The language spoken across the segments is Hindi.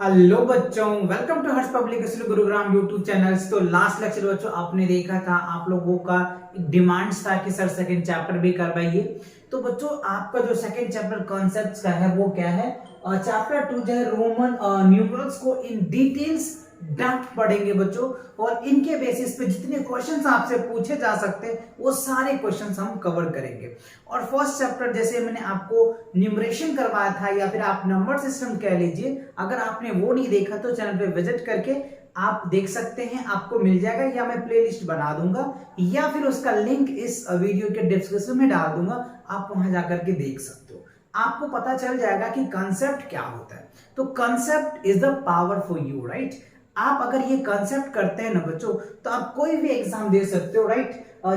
हेलो बच्चों, welcome to Harsh public school Gurugram YouTube channels. तो लास्ट लेक्चर बच्चों आपने देखा था, आप लोगों का डिमांड्स था कि सर सेकंड चैप्टर भी करवाइए। तो बच्चों आपका जो सेकंड चैप्टर कॉन्सेप्ट्स का है वो क्या है, चैप्टर 2 जो है रोमन न्यूमरल्स को इन डिटेल्स डंप पढ़ेंगे बच्चों, और इनके बेसिस पे जितने क्वेश्चंस आपसे पूछे जा सकते हैं वो सारे क्वेश्चंस हम कवर करेंगे। और फर्स्ट चैप्टर जैसे मैंने आपको न्यूमरेशन करवाया था या फिर आप नंबर सिस्टम कह लीजिए, अगर आपने वो नहीं देखा तो चैनल पे विजिट करके आप देख सकते हैं, आपको मिल जाएगा, या मैं प्लेलिस्ट बना दूंगा या फिर उसका लिंक इस वीडियो के डिस्क्रिप्शन में डाल दूंगा, आप वहां जाकर के देख सकते हो। आपको पता चल जाएगा कि कंसेप्ट क्या होता है। तो concept is the power for you, right. आप अगर ये कंसेप्ट करते हैं ना बच्चों, तो आप कोई भी एग्जाम दे सकते हो, राइट।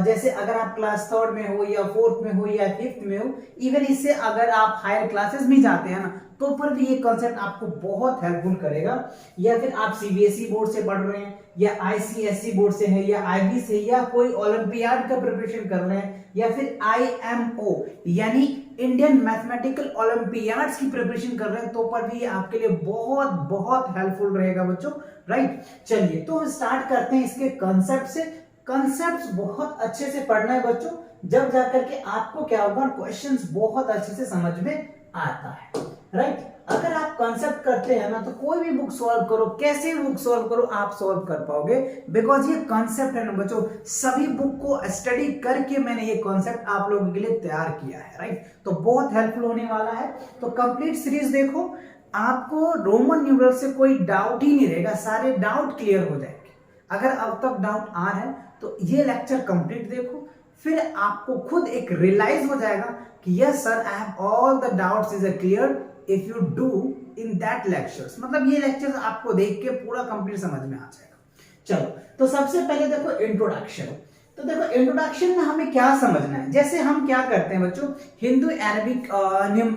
जैसे अगर आप क्लास 3rd में हो या 4th में हो या 5th में हो, इवन इससे अगर आप हायर क्लासेस में जाते हैं ना, तो पर भी ये कॉन्सेप्ट आपको बहुत हेल्पफुल करेगा। या फिर आप सीबीएसई बोर्ड से पढ़ रहे हैं या आईसीएसई बोर्ड से है या आईबी से, या कोई ओलंपियाड का प्रिपरेशन कर रहे हैं, या फिर आईएमओ यानी इंडियन मैथमेटिकल ओलंपियाड्स की प्रिपरेशन कर रहे हैं, तो पर भी ये आपके लिए बहुत बहुत हेल्पफुल रहेगा बच्चों, राइट। चलिए तो हम स्टार्ट करते हैं इसके कॉन्सेप्ट से। कॉन्सेप्ट्स बहुत अच्छे से पढ़ना है बच्चों, जब जाकर के आपको क्या होगा, क्वेश्चंस बहुत अच्छे से समझ में आता है, राइट। अगर आप कॉन्सेप्ट करते हैं ना, तो कोई भी बुक सॉल्व करो, कैसे भी बुक सॉल्व करो, आप सॉल्व कर पाओगे, बिकॉज ये कॉन्सेप्ट है ना बच्चों, सभी बुक को स्टडी करके मैंने ये कॉन्सेप्ट आप लोगों के लिए तैयार किया है, राइट। तो बहुत हेल्पफुल होने वाला है। तो कंप्लीट सीरीज देखो, आपको रोमन न्यूमरल से कोई डाउट ही नहीं रहेगा, सारे डाउट क्लियर हो जाएंगे। अगर अब तक डाउट आ रहा है तो ये लेक्चर कंप्लीट देखो, फिर आपको खुद एक रियलाइज हो जाएगा कि yes sir, I have all the doubts is clear if you do in that lectures. मतलब ये लेक्चर्स आपको देख के पूरा कंप्लीट समझ में आ जाएगा। चलो तो सबसे पहले देखो इंट्रोडक्शन। तो देखो इंट्रोडक्शन में हमें क्या समझना है, जैसे हम क्या करते हैं बच्चों, हिंदू अरबिक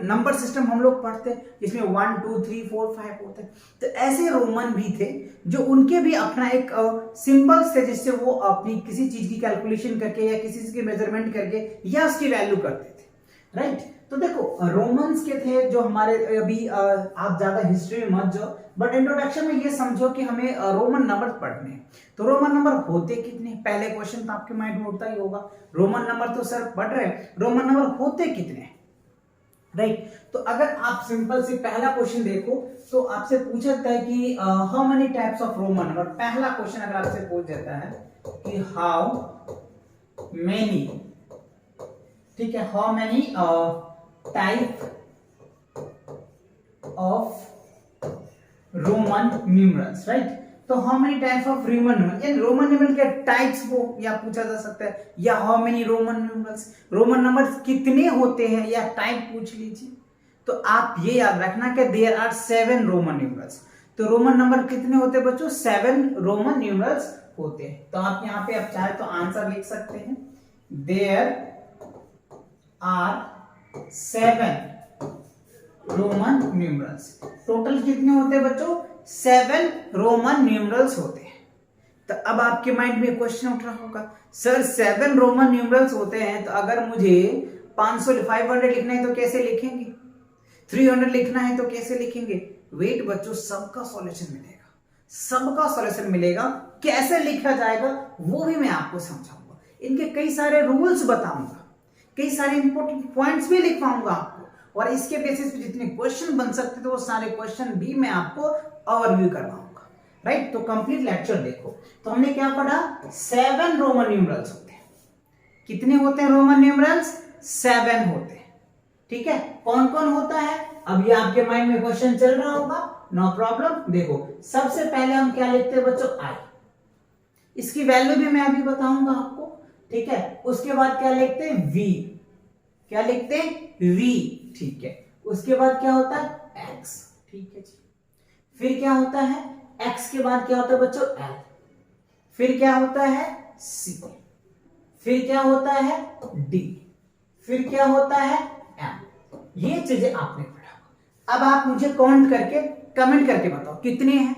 नंबर सिस्टम हम लोग पढ़ते हैं, जिसमें 1 2 3 4 5 होते हैं। तो ऐसे रोमन भी थे जो उनके भी अपना एक सिंबल्स थे, जिससे वो अपनी किसी चीज की कैलकुलेशन करके या किसी चीज की मेजरमेंट करके या उसकी वैल्यू करते थे, राइट। तो देखो रोमन्स के थे जो हमारे, अभी आप ज्यादा हिस्ट्री में मत जाओ, बट इंट्रोडक्शन में ये समझो कि हमें रोमन नंबर पढ़ने हैं। तो रोमन नंबर होते कितने, पहले क्वेश्चन तो आपके माइंड में उठता ही होगा, रोमन नंबर तो सर पढ़ रहे हैं, रोमन नंबर होते कितने, राइट। तो अगर आप सिंपल से पहला क्वेश्चन देखो, तो आपसे पूछा जाता है कि how many types of Roman number. पहला क्वेश्चन अगर आपसे पूछ जाता है कि हाउ मेनी, ठीक है, how many type of Roman numerals, right. तो how many types of Roman numerals, यानी रोमन न्यूमरल के टाइप्स को या पूछा जा सकता है, या how many Roman numerals, Roman numbers कितने होते हैं, या टाइप पूछ लीजिए। तो आप ये याद रखना कि देयर आर 7 रोमन न्यूमरल्स। तो रोमन नंबर कितने होते हैं बच्चों, 7 रोमन न्यूमरल्स होते हैं। तो आप यहाँ पे आप चाहे तो आंसर लिख सकते हैं, there are 7 Roman numerals. Total कितने होते हैं बच्चों, 7 रोमन न्यूमरल्स होते हैं। तो अब आपके माइंड में क्वेश्चन उठ रहा होगा, सर 7 रोमन न्यूमरल्स होते हैं, तो अगर मुझे 500 500 लिखना है तो कैसे लिखेंगे, 300 लिखना है तो कैसे लिखेंगे। वेट बच्चों, सबका सॉल्यूशन मिलेगा, सबका सॉल्यूशन मिलेगा। कैसे लिखा जाएगा वो भी मैं आपको समझाऊंगा, इनके कई सारे रूल्स बताऊंगा, कई सारे इंपॉर्टेंट पॉइंट्स भी लिखवाऊंगा आपको, और इसके बेसिस पे जितने क्वेश्चन बन सकते थे वो सारे क्वेश्चन भी मैं आपको ओवरव्यू करवाऊंगा, राइट। तो कंप्लीट लेक्चर देखो। तो हमने क्या पढ़ा, 7 रोमन न्यूमरल्स होते हैं। कितने होते हैं रोमन न्यूमरल्स, 7 होते हैं, ठीक है। कौन कौन होता है, अब ये आपके माइंड में क्वेश्चन चल रहा होगा, नो प्रॉब्लम। देखो सबसे पहले हम क्या लिखते हैं बच्चों, आई। इसकी वैल्यू भी मैं अभी बताऊंगा आपको, ठीक है। उसके बाद क्या लिखते हैं, वी। क्या लिखते हैं, वी, ठीक है। उसके बाद क्या होता है, एक्स, ठीक है जी। फिर क्या होता है, एक्स के बाद क्या होता है बच्चों, एल। फिर क्या होता है, सी। फिर क्या होता है, डी। फिर क्या होता है, एम। ये चीजें आपने पढ़ा। अब आप मुझे काउंट करके कमेंट करके बताओ कितने हैं,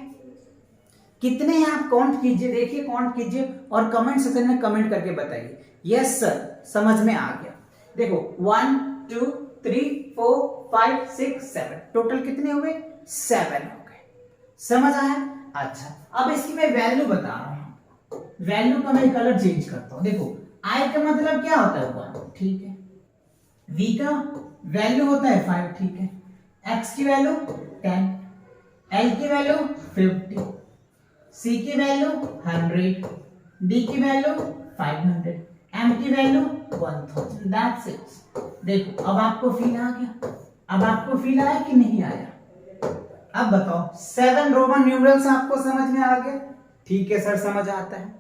कितने हैं आप काउंट कीजिए, देखिए काउंट कीजिए और कमेंट सेक्शन में कमेंट करके बताइए यस सर समझ में आ गया। देखो 1 2 3 4 5 6 7 टोटल कितने हो गए, 7 हो गए। समझ आया? अच्छा, अब इसकी मैं वैल्यू बता रहा हूं, वैल्यू का मैं कलर चेंज करता हूं। देखो i का मतलब क्या होता है 1, ठीक है, v का वैल्यू होता है 5, ठीक है, x की वैल्यू 10, l की वैल्यू 50, c की वैल्यू 100, d की वैल्यू 500, m की वैल्यू 1000। That's it. देखो अब आपको फील आ गया? अब आपको फील आया कि नहीं आया? अब बताओ 7 रोमन न्यूमरल्स आपको समझ में आ गए? ठीक है सर, समझ आता है।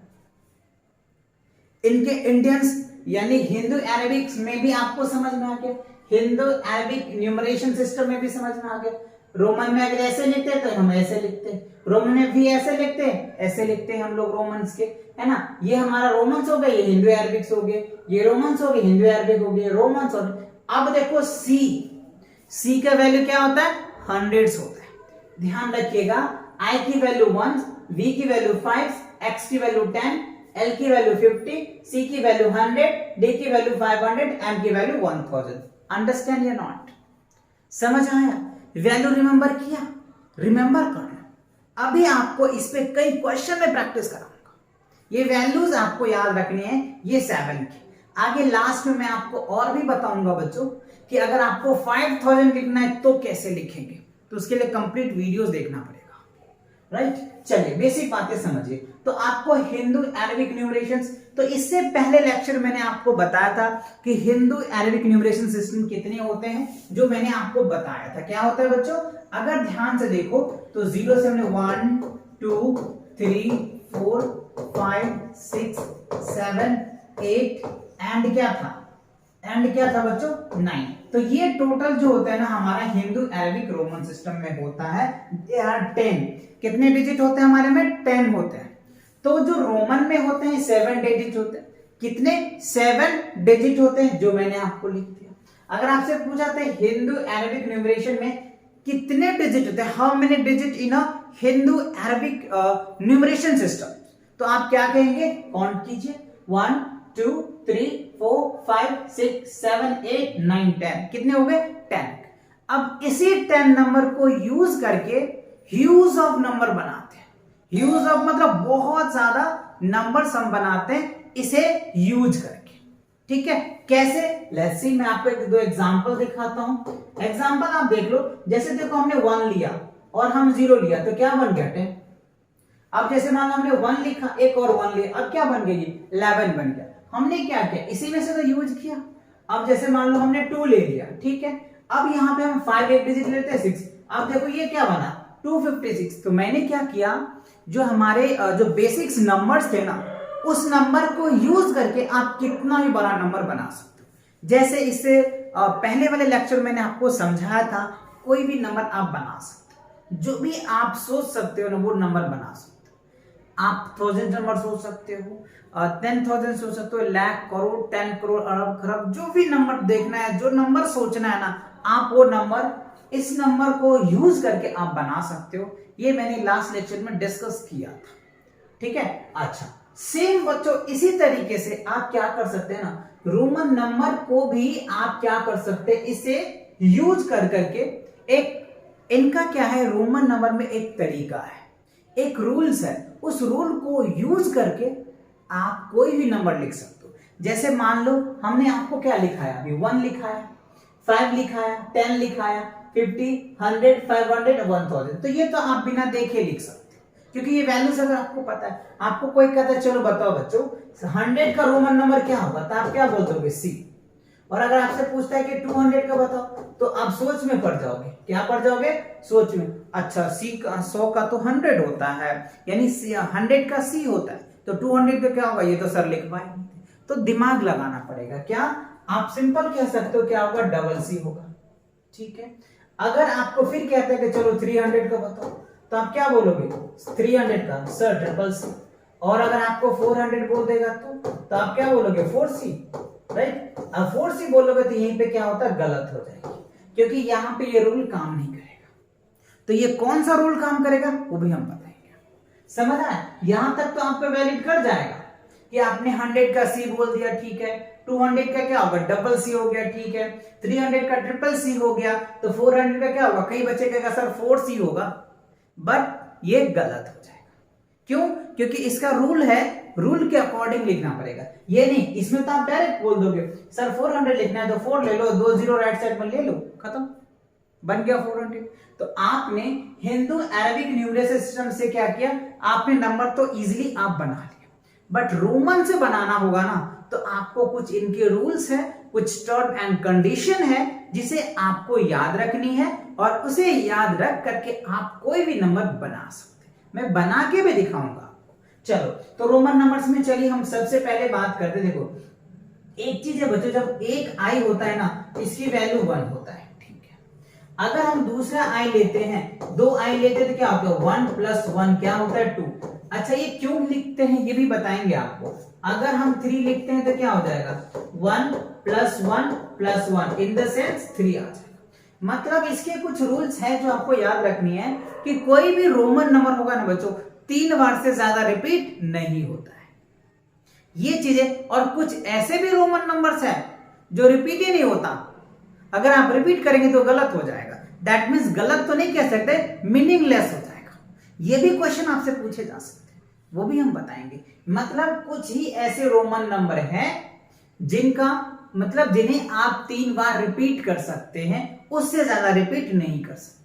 इनके इंडियंस यानी हिंदू अरेबिक में भी आपको समझ में आ गया, हिंदू अरेबिक न्यूमरेशन सिस्टम में भी समझ में आ गया। रोमन में अगर ऐसे लिखते हैं तो हम ऐसे लिखते हैं, रोमन में भी ऐसे लिखते हैं, ऐसे लिखते हैं हम लोग रोमन्स के, है ना। ये हमारा रोमन्स हो गए, ये हिंदू अरेबिक्स हो गए, ये रोमन्स हो गए, हिंदू अरेबिक हो गए, रोमन्स हो गए। अब देखो सी का वैल्यू क्या होता है? 100 होता है। ध्यान रखिएगा, i की वैल्यू 1, v की वैल्यू 5, x की वैल्यू 10, l की वैल्यू 50, c की वैल्यू 100, d की वैल्यू 500, m की वैल्यू 1000। अंडरस्टैंड या नॉट? समझ आया? वैल्यू रिमेंबर किया? रिमेंबर करना। अभी आपको इस पे कई क्वेश्चन में प्रैक्टिस कराऊंगा। ये वैल्यूज आपको याद रखनी है, ये 7 की। आगे लास्ट में मैं आपको और भी बताऊंगा बच्चों कि अगर आपको 5000 लिखना है तो कैसे लिखेंगे, तो उसके लिए कंप्लीट वीडियोस देखना पड़ेगा, राइट। चलिए बेसिक बातें समझिए। तो आपको हिंदू अरेबिक न्यूमरेशंस, तो इससे पहले लेक्चर मैंने आपको बताया था कि हिंदू अरेबिक न्यूमरेशन सिस्टम कितने होते हैं, जो मैंने आपको बताया था। क्या होता है बच्चों? अगर ध्यान से देखो तो 0 से हमने 1 2 3 4 5 6 7 8 एंड क्या था? एंड क्या था बच्चों? 9। तो ये टोटल जो होता है ना हमारा हिंदू अरेबिक रोमन सिस्टम में होता है 10। कितने डिजिट होते हैं हमारे में? 10 होते हैं। तो जो रोमन में होते हैं 7 डिजिट होते हैं। कितने? 7 डिजिट होते हैं, जो मैंने आपको लिख दिया। अगर आपसे पूछा था हिंदू अरेबिक न्यूमरेशन में कितने डिजिट होते हैं, how many digit in a Hindu Arabic numeration system, तो आप क्या कहेंगे? काउंट कीजिए, 1 2 3 4 5 6 7 8 9 10। कितने हो गए? 10। अब इसी 10 नंबर को यूज करके ह्यूज ऑफ नंबर बनाते हैं। ह्यूज ऑफ मतलब बहुत ज्यादा नंबर्स हम बनाते हैं इसे यूज करके, ठीक है। कैसे? लेट्स सी, मैं आपको एक दो एग्जांपल दिखाता हूं। एग्जांपल आप देख लो, जैसे देखो हमने 1 लिया और हम 0 लिया, तो क्या बन गया? 10। अब जैसे मान लो हमने 1 लिखा, एक और 1 लिया, अब क्या बन गई? 11 बन गया। हमने क्या किया? इसी में से तो यूज किया। अब जैसे मान लो हमने 2 ले लिया, ठीक है, अब यहां पे हम 5 एक डिजिट लेते हैं 6। अब देखो ये क्या बना? 256। तो मैंने क्या किया, जो हमारे जो बेसिक्स नंबर्स थे ना, उस नंबर को यूज करके आप कितना भी बड़ा नंबर बना सकते हो। जैसे इससे पहले वाले लेक्चर मैंने आपको समझाया था, कोई भी नंबर आप बना सकते हो, जो भी आप सोच सकते हो ना वो नंबर बना सकते हो। आप 1000 नंबर सोच सकते हो, 10,000 सोच सकते हो, लाख, करोड़, 10 करोड़, अरब, खरब, जो भी नंबर देखना है, जो नंबर सोचना है ना, आप वो नंबर, इस नंबर को यूज करके आप बना सकते हो। ये मैंने लास्ट लेक्चर में डिस्कस किया था, ठीक है। अच्छा, सेम बच्चों इसी तरीके से आप क्या कर सकते हैं ना, रोमन नंबर को भी आप क्या कर सकते हैं, इसे यूज कर करके एक, इनका क्या है, रोमन नंबर में एक तरीका है, एक रूल्स है, उस रूल को यूज करके आप कोई भी नंबर लिख सकते हो। जैसे मान लो हमने आपको क्या लिखाया, अभी 1 लिखाया, 5 लिखाया, 10 लिखाया, 50, 100, 500, 1000। तो ये तो आप बिना देखे लिख सकते हो, क्योंकि ये वैल्यूज अगर आपको पता है। आपको कोई कहता है चलो बताओ बच्चों 100 का रोमन नंबर क्या होगा, तो आप क्या बोल दोगे? C। और अगर आपसे पूछता है कि 200 का बताओ, तो आप सोच में पड़ जाओगे। क्या पड़ जाओगे? सोच में। अच्छा, C का 100 का तो 100 होता है, यानी 100 का C होता है, तो 200 का क्या होगा? ये तो सर लिख पाएंगे। तो दिमाग लगाना पड़ेगा। क्या आप सिंपल कह सकते हो क्या होगा? डबल C होगा, ठीक है। अगर आपको फिर कहते हैं कि चलो 300 का बताओ, तो आप क्या बोलोगे? 300 का सर ट्रिपल C। और अगर आपको 400 बोल देगा तो आप क्या बोलोगे? 4C, right. अब 4C बोलोगे तो यहीं पे क्या होता है? गलत हो जाएगी, क्योंकि यहाँ पे ये रूल काम नहीं करेगा। तो ये कौन सा रूल काम करेगा वो भी हम बताएंगे। समझ आया? यहां तक तो आप पे वैलिड कर जाएगा कि आपने 100 का C बोल दिया, ठीक है। 200 का क्या होगा? डबल C हो गया, ठीक है। 300 का ट्रिपल C हो गया, तो 400 का क्या होगा? कई बच्चे कहेगा सर 4C होगा, बट ये गलत हो जाएगा। क्यों? क्योंकि इसका रूल है, रूल के अकॉर्डिंग लिखना पड़ेगा। ये नहीं, इसमें तो आप डायरेक्ट बोल दोगे सर 400 लिखना है तो 4 ले लो, 2 जीरो राइट साइड में ले लो, खत्म, बन गया 400। तो आपने हिंदू अरबिक न्यूमरेशन सिस्टम से क्या किया, आपने नंबर तो इजीली आप बना लिया, बट रोमन से बनाना होगा ना, तो आपको कुछ इनके रूल्स है, कुछ टर्म एंड कंडीशन है जिसे आपको याद रखनी है, और उसे याद रख करके आप कोई भी नंबर बना सकते हैं। मैं बना के भी दिखाऊंगा आपको। चलो, तो रोमन नंबर्स में चलिए हम सबसे पहले बात करते। देखो एक चीज है बच्चों, जब एक आई होता है ना, इसकी वैल्यू 1 होता है, ठीक है। अगर हम दूसरा आई लेते हैं, 2 आई लेते हैं तो क्या होता है, 1 प्लस 1 क्या होता है 2। अच्छा, ये क्यों लिखते हैं ये भी बताएंगे आपको। अगर हम 3 लिखते हैं तो क्या हो जाएगा, 1 plus 1 plus 1 in the sense 3 आ जाएगा। मतलब इसके कुछ रूल्स हैं जो आपको याद रखनी है कि कोई भी रोमन नंबर होगा ना बच्चों, 3 बार से ज्यादा रिपीट नहीं होता है, ये चीजें। और कुछ ऐसे भी रोमन नंबर्स हैं जो रिपीट ही नहीं होता, अगर आप रिपीट करेंगे तो गलत हो जाएगा। दैट मीन्स गलत तो नहीं कह सकते, मीनिंगलेस हो जाएगा। ये भी क्वेश्चन आपसे पूछे जा सकते हैं, वो भी हम बताएंगे। मतलब कुछ ही ऐसे रोमन नंबर हैं जिनका मतलब जिन्हें आप 3 बार रिपीट कर सकते हैं, उससे ज्यादा रिपीट नहीं कर सकते।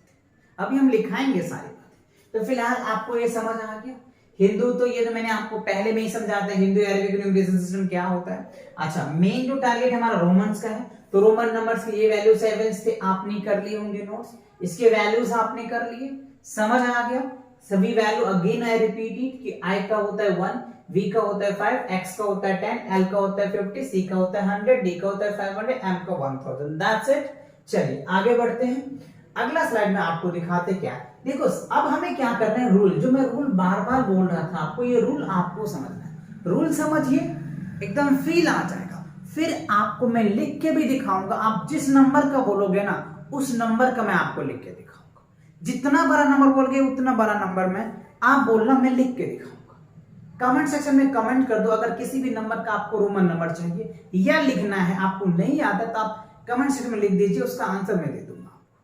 अभी हम लिखाएंगे सारी बातें। तो फिलहाल आपको ये समझ आ गया हिंदू, तो ये तो मैंने आपको पहले में ही समझाता है हिंदू अरबिक न्यूमरेशन सिस्टम क्या होता है। अच्छा, मेन जो टारगेट हमारा रोमन्स का है, तो रोमन नंबर्स के ये वैल्यू 7 थे, आपने कर लिए होंगे नोट्स, इसके वैल्यूज आपने कर लिए, समझ आ गया। सभी वैल्यू अगेन आई रिपीटेड कि आई का होता है 1, V का होता है 5, X का होता है 10, L का होता है 50, C का होता है 100, D का होता है 500, M का 1000। That's it. चलिए आगे बढ़ते हैं। अगला स्लाइड में आपको दिखाते क्या, देखो अब हमें क्या करना है, रूल, जो मैं रूल बार बार बोल रहा था आपको, ये रूल आपको समझना है। रूल समझिए, एकदम फील आ जाएगा। फिर आपको मैं लिख के भी दिखाऊंगा, आप जिस नंबर का बोलोगे ना उस नंबर का मैं आपको लिख के दिखाऊंगा। जितना बड़ा नंबर बोलोगे उतना बड़ा नंबर में आप बोलना, मैं लिख के दिखाऊंगा। कमेंट सेक्शन में कमेंट कर दो अगर किसी भी नंबर का आपको रोमन नंबर चाहिए या लिखना है, आपको नहीं आता तो आप कमेंट सेक्शन में लिख दीजिए, उसका आंसर मैं दे दूंगा आपको,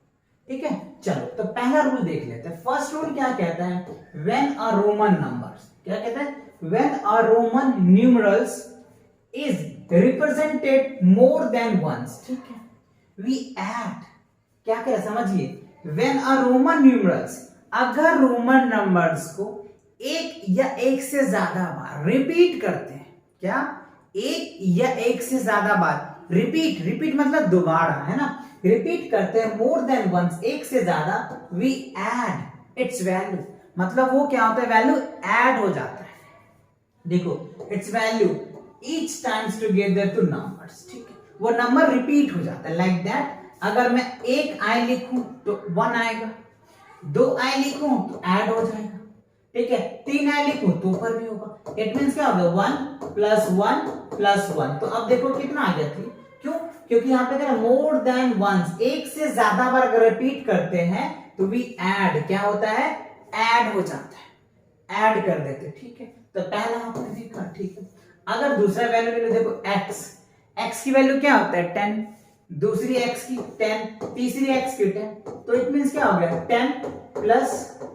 ठीक है। चलो, तो पहला रूल देख लेते हैं। फर्स्ट रूल क्या कहता है, व्हेन अ रोमन नंबर्स, क्या कहता है, when a Roman numerals is represented more than once, ठीक है, वी ऐड, क्या कह समझिए, व्हेन अ रोमन न्यूमरल्स, अगर रोमन नंबर्स को एक या एक से ज्यादा बार रिपीट करते हैं, क्या, एक या एक से ज्यादा बार रिपीट, रिपीट मतलब दोबारा, है ना, रिपीट करते हैं मोर देन वंस, एक से ज्यादा, वी ऐड इट्स वैल्यू, मतलब वो क्या होता है, वैल्यू ऐड हो जाता है। देखो it's value each times together two numbers, ठीक है, वो नंबर रिपीट हो जाता है लाइक दैट। अगर मैं 1 आई लिखूं तो 1 आएगा, 2 आई लिखूं तो ऐड हो जाएगा, ठीक है, 3 आई लिखूं तो ऊपर भी होगा। इट मींस क्या होगा, 1 प्लस 1 प्लस 1। तो अब देखो कितना आ गया 3, क्यों, क्योंकि यहाँ पे क्या मोर देन वंस, एक से ज्यादा बार अगर रिपीट करते हैं तो भी ऐड, क्या होता है, ऐड हो जाता है, ऐड कर देते, ठीक है। तो पहला आपने देखा, ठीक है। अगर दूसरा वैल्यू ले लो, देखो x, x की वैल्यू क्या होता है 10, दूसरी x की 10, तीसरी x की 10, तो इट मींस क्या हो गया 10 प्लस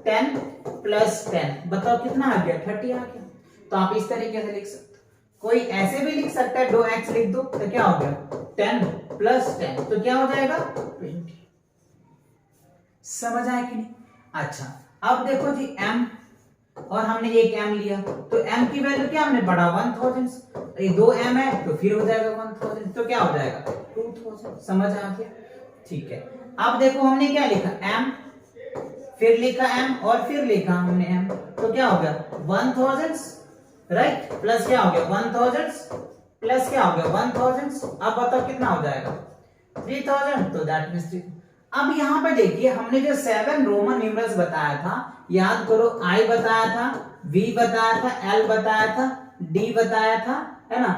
10 प्लस 10, बताओ कितना आ गया, 30 आ गया। तो आप इस तरीके से लिख सकते हो, कोई ऐसे भी लिख सकता है, 2x लिख दो तो क्या हो गया 10 प्लस 10, तो क्या हो जाएगा 20। समझ आया कि नहीं। अच्छा, अब देखो जी m, और हमने एक m लिया तो m की वैल्यू क्या हमने पढ़ा 1000, ये 2m है तो फिर हो जाएगा 1000, तो क्या हो जाएगा 2000। समझ आ गया, ठीक है। अब देखो हमने क्या लिखा m, फिर लिखा m और फिर लिखा हमने m, तो क्या हो गया 1000, राइट, प्लस क्या हो गया 1000 प्लस क्या हो गया 1000। अब बताओ कितना हो जाएगा 3000, तो दैट मींस 3। अब यहाँ पे देखिए हमने जो 7 रोमन न्यूमरल्स बताया था, याद करो, I बताया था, V बताया था, L बताया था, D बताया था, है ना,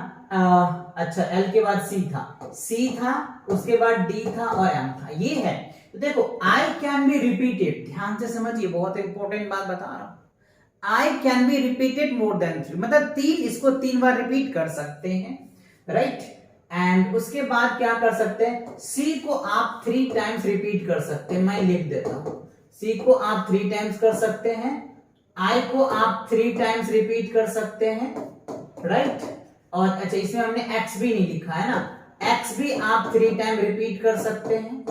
अच्छा L के बाद C था, उसके बाद D था और M था, ये है। तो देखो I कैन बी रिपीटेड, ध्यान से समझिए, बहुत इंपॉर्टेंट बात बता रहा हूं, I can be repeated more than 3, मतलब 3, इसको 3 बार रिपीट कर सकते हैं, राइट। एंड उसके बाद क्या कर सकते हैं, C को आप 3 टाइम्स रिपीट कर सकते हैं, मैं लिख देता हूं सी को आप 3 टाइम्स कर सकते हैं, आई को आप 3 टाइम्स रिपीट कर सकते हैं, राइट। और अच्छा इसमें हमने एक्स भी नहीं लिखा है ना, एक्स भी आप 3 टाइम रिपीट कर सकते हैं,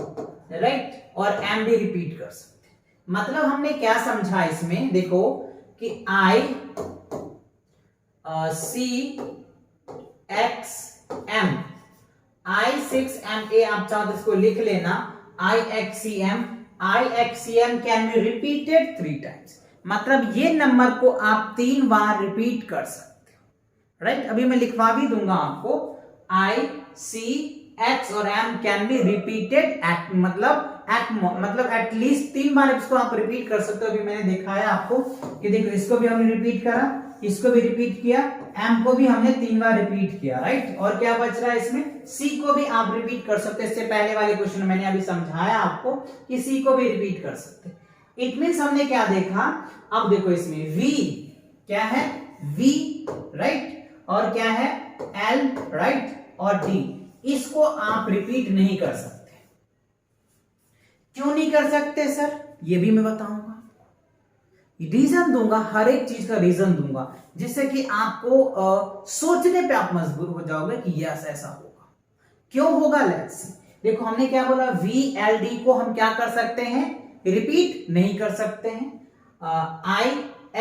राइट। और एम भी रिपीट कर सकते हैं। मतलब हमने क्या समझा इसमें, देखो कि I C X M, I 6 M A, आप चाहो तो इसको लिख लेना, I X C M, I X C M can be repeated 3 times. मतलब ये नंबर को आप 3 बार रिपीट कर सकते हो, राइट। अभी मैं लिखवा भी दूंगा आपको, आई सी एक्स और एम कैन बी रिपीटेड मतलब एटलीस्ट 3 बार इसको आप रिपीट कर सकते हो। अभी मैंने दिखाया आपको कि देखो इसको भी हमने रिपीट करा, इसको भी रिपीट किया, एम को भी हमने 3 बार रिपीट किया, राइट। और क्या बच रहा है इसमें, सी को भी आप रिपीट कर सकते हैं। इससे पहले वाले क्वेश्चन में मैंने अभी समझाया आपको कि सी को भी रिपीट कर सकते हैं। इट मींस हमने क्या देखा, अब देखो इसमें वी क्या है, वी, राइट, और क्या है एल, राइट, और डी, इसको आप रिपीट नहीं कर सकते। क्यों नहीं कर सकते सर, ये भी मैं बताऊंगा, रीजन दूंगा, हर एक चीज का रीजन दूंगा, जिससे कि आपको सोचने पे आप मजबूर हो जाओगे कि यस ऐसा होगा। क्यों होगा, लेट्स सी। देखो हमने क्या बोला, वी एल डी को हम क्या कर सकते हैं, रिपीट नहीं कर सकते हैं, आई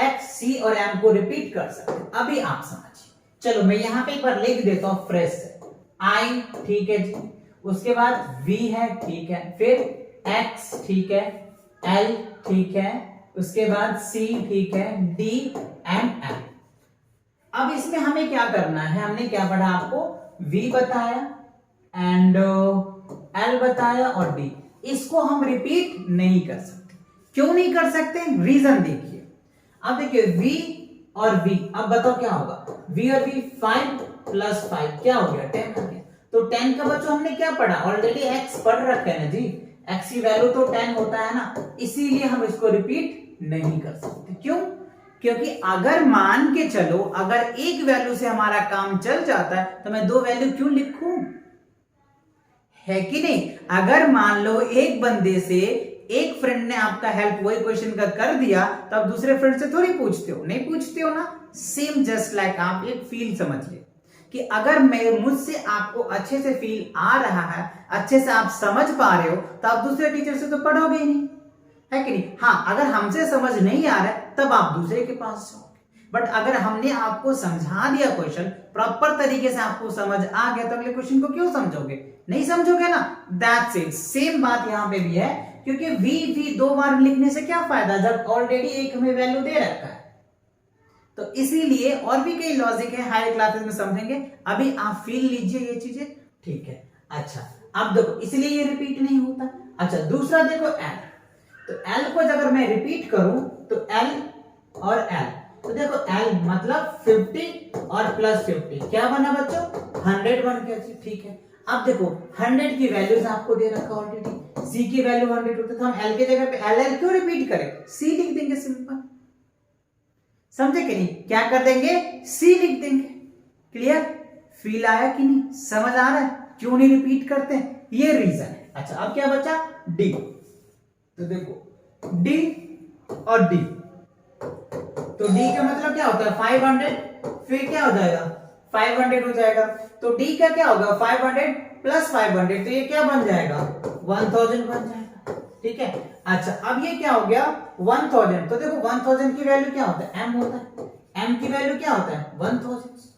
एक्स सी और एम को रिपीट कर सकते हैं। अभी आप समझिए, चलो मैं यहां पे एक बार लिख देता हूं फ्रेश से, आई ठीक है जी, उसके बाद वी है ठीक है, फिर एक्स ठीक है, एल ठीक है, उसके बाद सी ठीक है, डी एंड एम। अब इसमें हमें क्या करना है, हमने क्या पढ़ा आपको, वी बताया एंड एल बताया और डी, इसको हम रिपीट नहीं कर सकते। क्यों नहीं कर सकते, रीजन देखिए। अब देखिए वी और वी, अब बताओ क्या होगा, वी और वी 5 + 5 क्या हो गया, 10 हो गया। तो 10 का बच्चों हमने क्या पढ़ा, ऑलरेडी एक्स पढ़ रखे है ना जी, एक्स की वैल्यू तो 10 होता है ना, इसीलिए हम इसको रिपीट नहीं कर सकते। क्यों, क्योंकि अगर मान के चलो, अगर एक वैल्यू से हमारा काम चल जाता है तो मैं 2 वैल्यू क्यों लिखूं, है कि नहीं। अगर मान लो एक बंदे से एक फ्रेंड ने आपका हेल्प वही क्वेश्चन का कर दिया, तो आप दूसरे फ्रेंड से थोड़ी पूछते हो, नहीं पूछते हो ना। सेम जस्ट लाइक आप एक फील समझिए कि अगर मैं मुझसे आपको अच्छे से फील आ रहा है, अच्छे से आप समझ पा रहे हो, तो आप दूसरे टीचर से तो पढ़ोगे ही नहीं, है कि नहीं। हाँ, अगर हमसे समझ नहीं आ रहा है तब आप दूसरे के पास जाओगे, बट अगर हमने आपको समझा दिया क्वेश्चन प्रॉपर तरीके से, आपको समझ आ गया, तो अगले क्वेश्चन को क्यों समझोगे, नहीं समझोगे ना। दैट्स इट, सेम बात यहां पे भी है, क्योंकि वी 2 बार लिखने से क्या फायदा, जब ऑलरेडी एक हमें वैल्यू दे रखा है। तो इसीलिए और भी कई लॉजिक है, हायर क्लासेस में समझेंगे, अभी आप फील लीजिए ये चीजें, ठीक है। अच्छा अब देखो, इसलिए ये रिपीट नहीं होता। अच्छा दूसरा देखो एल, तो एल को अगर मैं रिपीट करूं तो एल और एल, तो देखो एल मतलब 50 और +50 क्या बना बच्चों, 100 बन गया जी, ठीक है। अब देखो 100 की वैल्यूज आपको दे रखा ऑलरेडी, सी की वैल्यू 100 होती है, तो हम एल के जगह पे एल क्यों रिपीट करें, सी लिख देंगे, सिंपल। समझे कि नहीं, क्या कर देंगे, सी लिख देंगे। क्लियर, फील आया कि नहीं, समझ आ रहा है क्यों नहीं रिपीट करते हैं, ये रीजन है। अच्छा अब क्या बचा, डी, तो देखो डी और डी, तो डी का मतलब क्या होता है 500, फिर क्या हो जाएगा 500 हो जाएगा, तो डी का क्या होगा 500 + 500, तो ये क्या बन जाएगा 1000 बन जाएगा, ठीक है। अच्छा अब ये क्या हो गया 1000, तो देखो 1000 की वैल्यू क्या होता है, एम होता है, एम की वैल्यू क्या होता है 1000,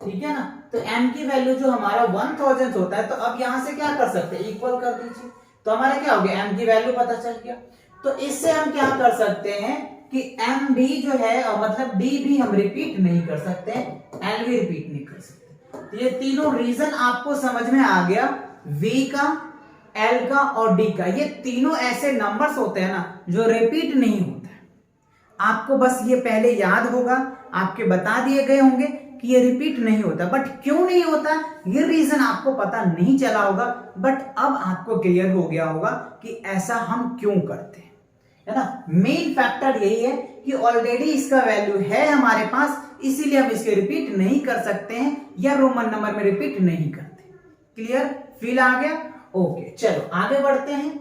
ठीक है ना। तो m की वैल्यू जो हमारा 1000 होता है, तो अब यहां से क्या कर सकते हैं, इक्वल कर दीजिए, तो हमारा क्या हो गया m की वैल्यू पता चल गया। तो इससे हम क्या कर सकते हैं कि m भी जो है, मतलब d भी हम रिपीट नहीं कर सकते, l भी रिपीट नहीं कर सकते। तो ये तीनों रीजन आपको समझ में आ गया, v का, l का और d का, ये तीनों ऐसे नंबर्स होते हैं ना जो रिपीट नहीं होते। आपको बस ये पहले याद होगा, आपके बता दिए गए होंगे कि ये रिपीट नहीं होता, बट क्यों नहीं होता ये रीजन आपको पता नहीं चला होगा, बट अब आपको क्लियर हो गया होगा कि ऐसा हम क्यों करते हैं, है ना। मेन फैक्टर यही है कि ऑलरेडी इसका वैल्यू है हमारे पास, इसीलिए हम इसके रिपीट नहीं कर सकते हैं या रोमन नंबर में रिपीट नहीं करते। क्लियर, फील आ गया, ओके। चलो आगे बढ़ते हैं।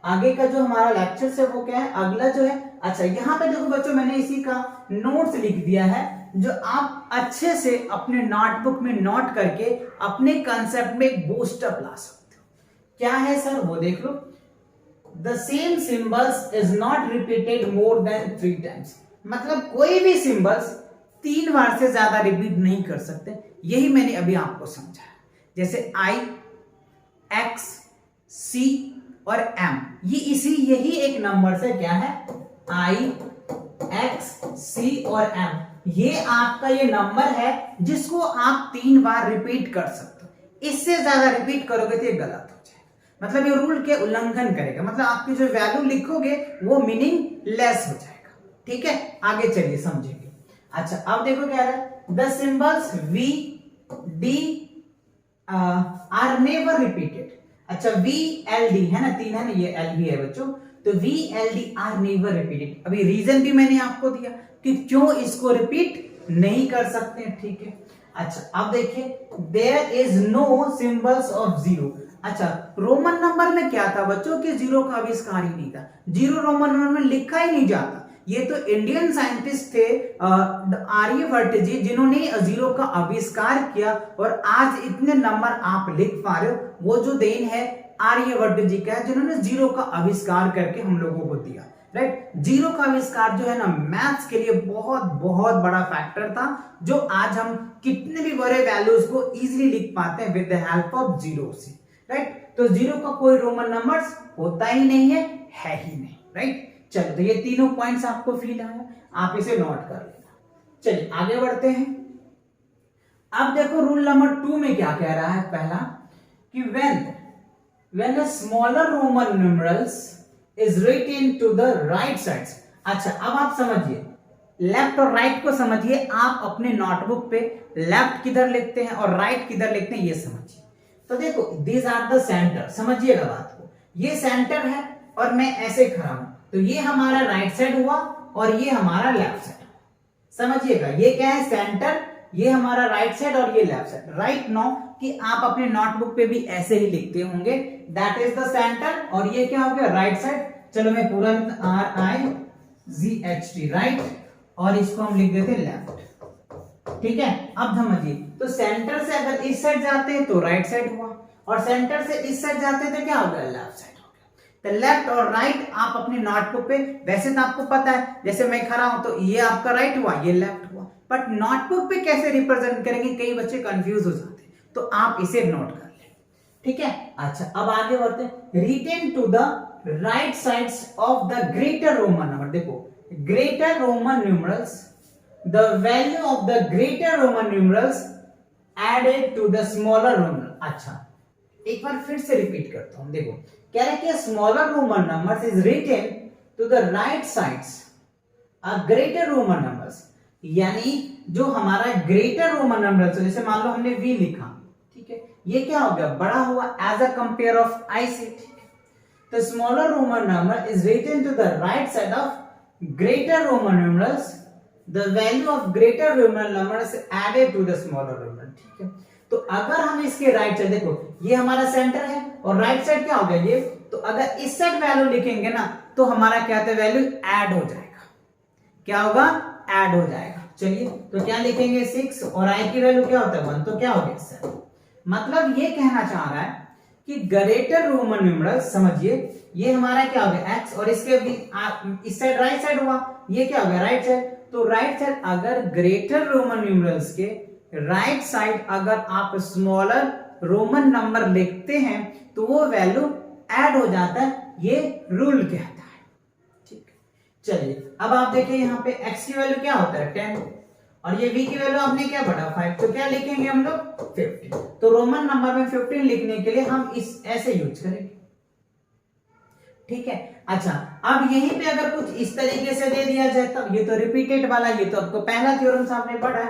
आगे का जो हमारा लेक्चर है वो क्या है, अगला जो है। अच्छा यहाँ पे देखो बच्चों मैंने इसी का नोट्स लिख दिया है, जो आप अच्छे से अपने नोटबुक में नोट करके अपने कंसेप्ट में एक बूस्टअप ला सकते हो। क्या है सर वो देख लो। The same symbols is not repeated more than 3 times, मतलब कोई भी सिंबल्स 3 बार से ज्यादा रिपीट नहीं कर सकते। यही मैंने अभी आपको समझाया। जैसे I, X, C और M, यही एक नंबर से क्या है, I, X, C और M, ये आपका ये नंबर है जिसको आप 3 बार रिपीट कर सकते हो। इससे ज्यादा रिपीट करोगे तो ये गलत हो जाएगा, मतलब ये रूल के उल्लंघन करेगा, मतलब आपकी जो वैल्यू लिखोगे वो मीनिंग लेस हो जाएगा। ठीक है, आगे चलिए समझेंगे। अच्छा अब देखो क्या है, the symbols V, D are never repeated. अच्छा V, L, D है ना, 3 है ना, ये L भी है बच्चों, तो V, L, D are never repeated. अभी रीजन भी मैंने आपको दिया कि क्यों इसको रिपीट नहीं कर सकते। ठीक है, अच्छा अब देखिए, there is no symbols of zero. अच्छा रोमन नंबर में क्या था बच्चों कि जीरो का आविष्कार ही नहीं था, जीरो रोमन नंबर में लिखा ही नहीं जाता। ये तो इंडियन साइंटिस्ट थे आर्यभट्ट जी, जिन्होंने जीरो का आविष्कार किया, और आज इतने नंबर आप लिख पा रहे हो, वो जो देन है आर्यभट्ट जी का है, जिन्होंने जीरो का आविष्कार करके हम लोगों को दिया। राइट, जीरो का आविष्कार जो है ना मैथ्स के लिए बहुत बहुत बड़ा फैक्टर था, जो आज हम कितने भी बड़े वैल्यूज को इजीली लिख पाते हैं with the help of zero से। राइट, तो जीरो का कोई रोमन नंबर्स होता ही नहीं है ही नहीं। राइट, चलो तो ये तीनों पॉइंट्स आपको फील आया, आप इसे नोट कर लेना। चलिए आगे बढ़ते हैं। अब देखो रूल नंबर 2 में क्या कह रहा है, पहला कि when a smaller Roman numerals is written to the right sides। अच्छा अब आप समझिए, लेफ्ट और राइट को समझिए। आप अपने नोटबुक पे लेफ्ट किधर लिखते हैं और राइट किधर लिखते हैं ये समझिए। तो देखो दीज आर द सेंटर, समझिएगा बात को, ये सेंटर है और मैं ऐसे खड़ा हूं, तो ये हमारा राइट साइड हुआ और ये हमारा लेफ्ट साइड। समझिएगा ये क्या है, सेंटर, ये हमारा राइट साइड और ये लेफ्ट साइड। राइट नो कि आप अपने नोटबुक पे भी ऐसे ही लिखते होंगे, दैट इज द सेंटर, और ये क्या हो गया राइट साइड। चलो मैं पूरा RIGHT राइट, और इसको हम लिख देते लेफ्ट। ठीक है, अब समझिए, तो सेंटर से अगर इस साइड जाते हैं तो राइट साइड हुआ, और सेंटर से इस साइड जाते हैं तो क्या हो गया, लेफ्ट साइड हो गया। तो लेफ्ट और राइट आप अपने नोटबुक पे, वैसे तो आपको पता है, जैसे मैं खड़ा हूं तो ये आपका राइट हुआ, ये लेफ्ट हुआ, बट नोटबुक पे कैसे रिप्रेजेंट करेंगे, कई बच्चे कंफ्यूज हो जाते हैं, तो आप इसे नोट कर ले। ठीक है, अच्छा अब आगे बढ़ते हैं। Written to the right sides of the greater Roman number. देखो greater Roman numerals, the value of the greater Roman numerals added to the smaller Roman। अच्छा एक बार फिर से रिपीट करता हूं, देखो कह रहे कि smaller Roman numbers is written to the right sides a greater Roman numbers, यानी जो हमारा ग्रेटर रोमन नंबर्स, जैसे मान लो हमने V लिखा, ठीक है, ये क्या हो गया, बड़ा हुआ as a compare of I से। तो smaller Roman number is written to the right side of greater Roman numerals, the value of greater Roman numbers added to the smaller Roman। ठीक है, तो अगर हम इसके राइट साइड, देखो ये हमारा सेंटर है और राइट साइड क्या हो गया ये, तो अगर इस साइड वैल्यू लिखेंगे ना तो हमारा क्या होता है, वैल्यू ऐड हो जाएगा। क्या होगा, ऐड हो जाएगा। चलिए तो क्या लिखेंगे 6, और I की वैल्यू क्या होता है 1, तो क्या हो गया 7। मतलब ये कहना चाह रहा है कि ग्रेटर रोमन न्यूमरल्स, समझिए ये हमारा क्या हो गया x, और इसके भी इस साइड राइट साइड हुआ, ये क्या हो गया राइट साइड। तो राइट साइड अगर ग्रेटर रोमन न्यूमरल्स के राइट साइड अगर आप स्मॉलर रोमन नंबर लिखते हैं तो वो वैल्यू ऐड हो जाता है, ये रूल कहता है। ठीक है, चलिए अब आप देखिए यहाँ पे x की वैल्यू क्या होता है 10, और ये v की वैल्यू आपने क्या पढ़ा 5, तो क्या लिखेंगे हम लोग 15। तो रोमन नंबर में 15 लिखने के लिए हम इस ऐसे यूज करेंगे। ठीक है, अच्छा अब यहीं पे अगर कुछ इस तरीके से दे दिया जाए तब, ये तो रिपीटेड वाला, ये तो आपको पहला थ्योरम आपने पढ़ा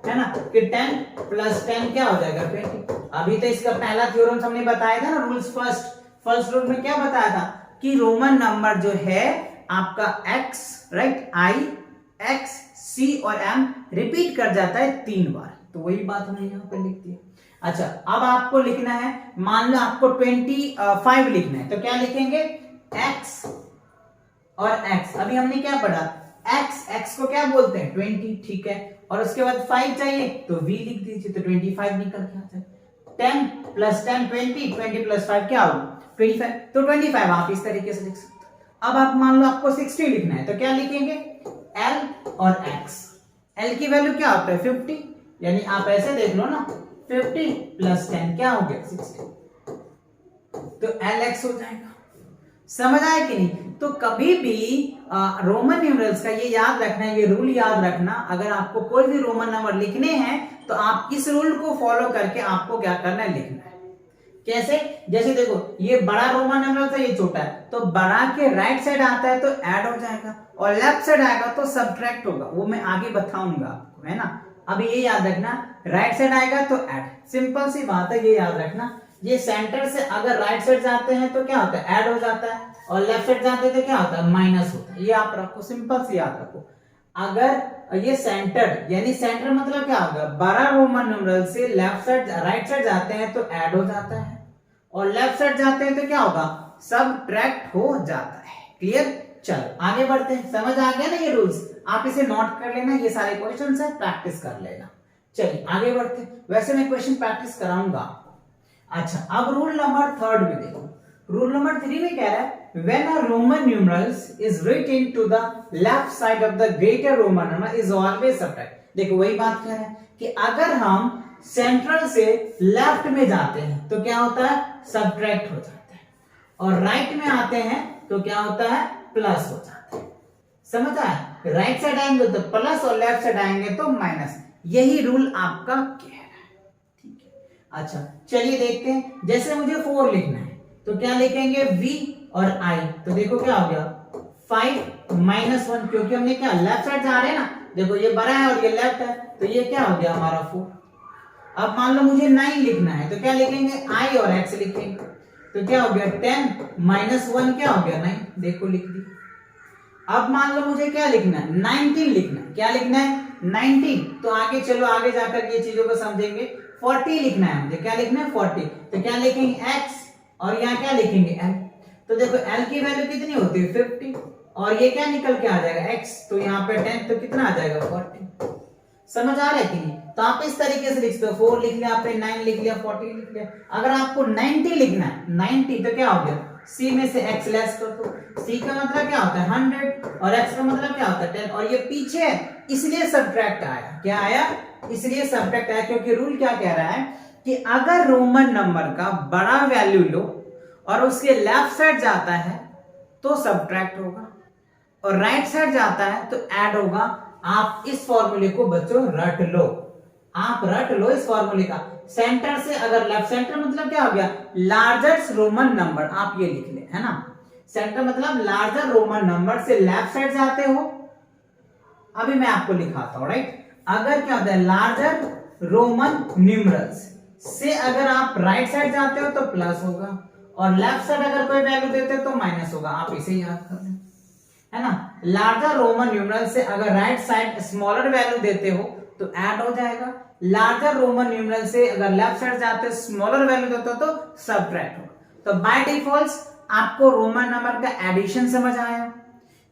है ना, कि 10 + 10 क्या हो जाएगा 20। अभी तो इसका पहला थ्योरम हमने बताया था ना, रूल्स फर्स्ट रूल में क्या बताया था कि रोमन नंबर जो है आपका x, right, I, X, C और M रिपीट कर जाता है 3 बार, तो वही बात हमने यहाँ पर लिख दी। अच्छा अब आपको लिखना है, मान लो आपको 25 लिखना है, तो क्या लिखेंगे x और x, अभी हमने क्या पढ़ा, x को क्या बोलते हैं 20, ठीक है, और उसके बाद 5 चाहिए तो v लिख दीजिए, तो 25 निकल के आता है। 10 प्लस 10 20, 20 प्लस 5 क्या होगा 25, तो 25 आप इस तरीके से लिख सकते हो। अब आप मान लो आपको 60 लिखना है तो क्या लिखेंगे, l और x, l की वैल्यू क्या होता है 50, यानी आप ऐसे देख लो ना 50 प्लस 10 क्या हो गया 60, तो lx हो जाएगा। समझ आया कि नहीं? तो कभी भी रोमन न्यूमरल्स का ये याद रखना, ये रूल याद रखना, अगर आपको कोई भी रोमन नंबर लिखने हैं तो आप इस रूल को फॉलो करके आपको क्या करना है, लिखना है। कैसे, जैसे देखो ये बड़ा रोमन नंबर था, ये छोटा है, तो बड़ा के राइट साइड आता है तो ऐड हो जाएगा, और लेफ्ट साइड आएगा तो सब्ट्रैक्ट होगा, वो मैं आगे बताऊंगा आपको, है ना। अब ये याद रखना, राइट साइड आएगा तो ऐड, सिंपल सी बात है, ये याद रखना। ये सेंटर से अगर राइट साइड जाते हैं तो क्या होता है, ऐड हो जाता है, और लेफ्ट साइड जाते हैं तो क्या होता है, माइनस होता है। ये आप रखो, सिंपल से याद रखो। अगर ये सेंटर, यानी सेंटर मतलब क्या होगा, बड़ा रोमन न्यूमरल से लेफ्ट साइड राइट साइड जाते हैं तो ऐड हो जाता है, और लेफ्ट साइड जाते हैं तो क्या होगा, सब्ट्रैक्ट हो जाता है। क्लियर? चलो आगे बढ़ते हैं। समझ आ गया ना ये रूल्स, आप इसे नोट कर लेना, ये सारे क्वेश्चन है, प्रैक्टिस कर लेना। चलिए आगे बढ़ते हैं, वैसे मैं क्वेश्चन प्रैक्टिस कराऊंगा। अच्छा, अब रूल नंबर 3 में देखो, रूल नंबर 3 में कह रहा है when a Roman numerals is written to the left side of the greater Roman number is always subtract। देखो वही बात कह रहा है कि अगर हम सेंट्रल से लेफ्ट में जाते हैं तो क्या होता है, सब्ट्रैक्ट हो जाता है, और राइट में आते हैं तो क्या होता है, प्लस हो जाता है। समझ आया? राइट साइड आएंगे तो प्लस और लेफ्ट साइड आएंगे तो माइनस, यही रूल आपका कह रहा है। ठीक है, अच्छा चलिए देखते हैं। जैसे मुझे 4 लिखना है तो क्या लिखेंगे, v और i, तो देखो क्या हो गया 5 माइनस 1, क्योंकि हमने क्या लेफ्ट साइड जा रहे हैं ना, देखो ये बड़ा है और ये लेफ्ट है, तो ये क्या हो गया हमारा 4। अब मान लो मुझे 9 लिखना है तो क्या लिखेंगे, i और x लिखेंगे, तो क्या हो गया 10 माइनस 1 क्या हो गया 9, देखो लिख दी। अब मान लो मुझे क्या लिखना है, 19 लिखना है, क्या लिखना है 19, तो आगे चलो, आगे जाकर ये चीजों को समझेंगे। 40 लिखना है मुझे, क्या लिखना है 40, तो क्या लिखेंगे x, और यहाँ क्या लिखेंगे l, तो देखो l की वैल्यू कितनी होती है 50, और ये क्या निकल के आ जाएगा x, तो यहाँ पे 10, तो कितना आ जाएगा 40। समझ आ रहा है कि नहीं? तो आप इस तरीके से लिख सकते हो, 4 लिख लिया आपने, 9 लिख लिया, 40 लिख लिया। अगर आपको 90 लिखना है, 90 तो क्या हो गया, c में से x लेस कर दो, c का मतलब क्या होता है 100, और x का मतलब क्या होता है 10, और ये पीछे है इसलिए सब्ट्रैक्ट आया। क्या आया? इसलिए सब्ट्रैक्ट आया, क्योंकि रूल क्या कह रहा है कि अगर रोमन नंबर का बड़ा वैल्यू लो और उसके लेफ्ट साइड जाता है तो सब्ट्रैक्ट होगा, और राइट साइड जाता है तो ऐड होगा। आप इस फॉर्मूले को बच्चों रट लो, आप रट लो इस फॉर्मूले का। सेंटर से अगर लेफ्ट, सेंटर मतलब क्या हो गया, लार्जेस्ट रोमन नंबर, आप ये लिख ले, है ना। सेंटर मतलब लार्जर रोमन नंबर से लेफ्ट साइड जाते हो, अभी मैं आपको लिखाता हूं, राइट। अगर क्या होता है, लार्जर रोमन न्यूमरल्स से अगर आप राइट साइड जाते हो तो प्लस होगा, और लेफ्ट साइड अगर कोई वैल्यू देते हो तो माइनस होगा। आप इसे याद कर लें, है ना। लार्जर रोमन न्यूमरल से अगर राइट साइड स्मॉलर वैल्यू देते हो तो ऐड हो जाएगा, लार्जर रोमन न्यूमरल से अगर लेफ्ट साइड जाते हो स्मॉलर वैल्यू देते हो तो सब्ट्रैक्ट होगा। तो बाय डिफॉल्ट आपको रोमन नंबर का एडिशन समझ आया,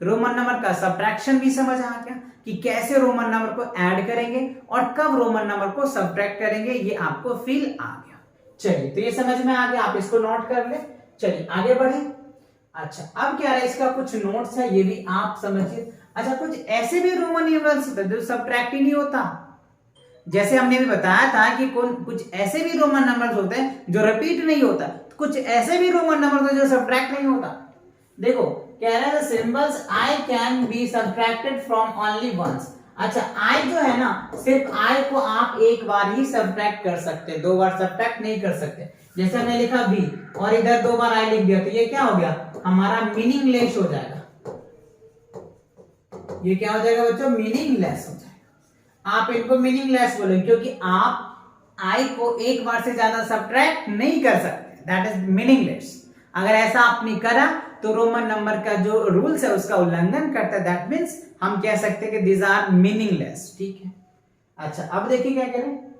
रोमन नंबर का सब्ट्रैक्शन भी समझ आ गया कि कैसे रोमन नंबर को ऐड करेंगे और कब रोमन नंबर को सब्ट्रैक्ट करेंगे, ये आपको फील आ गया। चलिए, तो ये समझ में आ गया, आप इसको नोट कर ले। चलिए आगे बढ़े। अच्छा, अब क्या है, इसका कुछ नोट्स है, ये भी आप समझिए। अच्छा, कुछ ऐसे भी रोमन न्यूमरल्स होते हैं जो सब्ट्रैक्ट ही नहीं होता, जैसे हमने भी बताया था कि कुछ ऐसे भी रोमन नंबर्स होते हैं जो रिपीट नहीं होता, कुछ ऐसे भी रोमन नंबर होते हैं जो सब्ट्रैक्ट नहीं होता। देखो कह रहा है symbols I can be subtracted from only once. अच्छा, आई जो है ना, सिर्फ आई को आप एक बार ही सब्ट्रैक्ट कर सकते, 2 बार सब्ट्रैक्ट नहीं कर सकते। जैसे हमने लिखा बी और इधर 2 बार आई लिख दिया तो ये क्या हो गया, हमारा मीनिंगलेस हो जाएगा। ये क्या हो जाएगा बच्चों, मीनिंगलेस हो जाएगा। आप इनको मीनिंगलेस बोलेंगे क्योंकि आप आई को एक बार से ज्यादा सब्ट्रैक्ट नहीं कर सकते, दैट इज मीनिंगलेस। अगर ऐसा आपने करा तो रोमन नंबर का जो रूल्स है उसका उल्लंघन करता है, दैट मींस हम कह सकते हैं कि दीज आर मीनिंगलेस। ठीक है। अच्छा, अब देखिए क्या कह रहे हैं,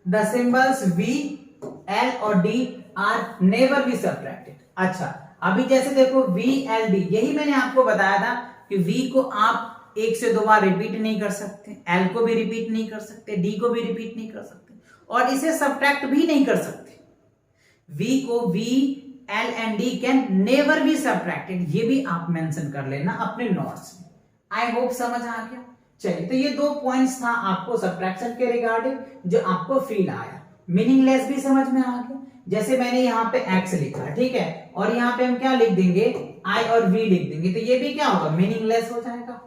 द सिंबल्स V, L और D are never be subtracted. अच्छा, अभी जैसे देखो VLD, यही मैंने आपको बताया था कि V को आप 1 से 2 बार रिपीट नहीं कर सकते, L को भी रिपीट नहीं कर सकते, D को भी रिपीट नहीं कर सकते और इसे सब्ट्रैक्ट भी नहीं कर सकते। V को V, L and D can never be subtracted, ये भी आप मेंशन कर लेना अपने नोट्स में। आई होप समझ आ गया। चलिए, तो ये 2 पॉइंट्स था आपको सब्ट्रैक्शन के रिगार्डिंग जो आपको फील आया। मीनिंगलेस भी समझ में आ गया, जैसे मैंने यहाँ पे x लिखा, ठीक है, और यहाँ पे हम क्या लिख देंगे, I और V लिख देंगे, तो ये भी क्या होगा, मीनिंगलेस हो जाएगा,